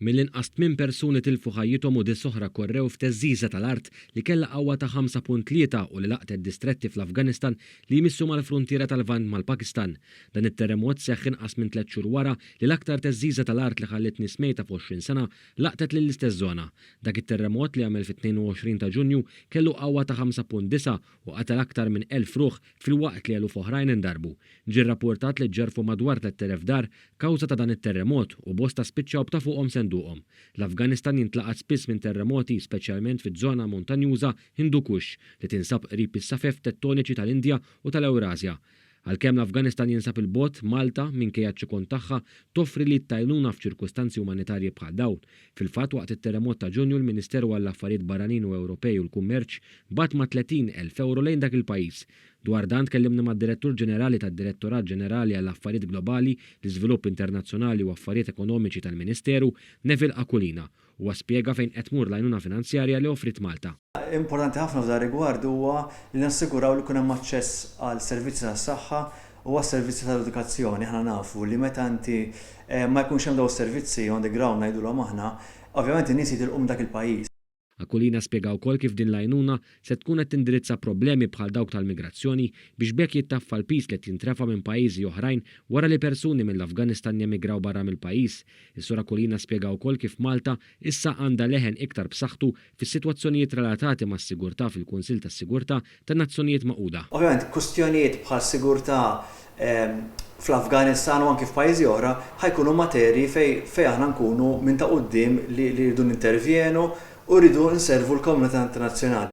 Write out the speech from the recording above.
Mill-inqas 8 persuni tilfu ħajjithom u oħra korrew f'teżżiża tal-art li kellha qawwa ta' 5.3 u li laqtet distretti fl-Afganistan li jmissu mal-fruntiera tal-Lvant mal-Pakistan. Dan it-terremot seħħ inqas minn 3 xhur wara li l-aktar teżżiża tal-art li ħallet nies mejta f'20 sena laqtet lill-istess żona. Dak it-terremot li għamel fit-22 ta' Ġunju kellu qawwa ta' 5.9 u qatel aktar minn 1000 ruħ fil-waqt li eluf oħrajn indarbu. Ġie rrappurtat li ġerfu madwar 3000 dar kawża ta' dan it-terremot u bosta spiċċaw ta' fuqhom L-Afganistan jintlaqat spiss minn terremoti speċjalment fiż-żona montanjuża Hindu Kush li tinsab qrib is-safef tettoniċi tal-Indja u tal-Ewrasja. Għalkemm l-Afganistan jinsab il-bot, Malta minkejja ċ-ċikun tagħha toffri li tajnuna f'ċirkustanzi umanitarji bħal dawn. Fil-fatt waqt it-terremot ta' Ġunju l-Ministeru għall-Affarijiet Barranin u Ewropej u l-Kummerċ bat ma' 30,000 euro lejn dak il-pajjiż. Dwar dan tkellimna mad-Direttur Ġenerali tad-Direttorat Ġenerali għall-Affarijiet Globali, l-Iżvilupp Internazzjonali u Affarijiet Ekonomiċi tal-Ministeru, Neville Aquilina, u spjega fejn qed tmur l-għajnuna finanzjarja li offrit Malta. Importanti ħafna f'dan rigward huwa li nassiguraw li kun hemm aċċess għal servizzi tas-saħħa u għas servizzi tal-edukazzjoni. Aħna nafu li meta inti ma jkunx hemm dawn is-servizzi on the ground ngħidulhom aħna, ovvjament in-nies jitilqu dak il-pajjiż. Aquilina spjega wkoll kif din l-għajnuna se tkun qed tindirizza problemi bħal dawk tal-migrazzjoni biex bekk jittaffa l-pis li tintrefa minn pajjiżi oħrajn wara li persuni mill-Afganistan jemigraw barra mill-pajjiż. Is-Sur Aquilina spjega wkoll kif Malta issa għandha leħen iktar b'saħħtu fis-sitwazzjonijiet relatati mas-sigurtà fil-Kunsill tas-Sigurtà tan-Nazzjonijiet Magħquda. Ovvjament kwistjonijiet bħal sigurtà fl-Afganistan u anke f'pajjiżi oħra ħajkunu materji fejn aħna nkunu minn ta' quddiem li rridu nintervjenu u rridu nservu l-komunità internazzjonali.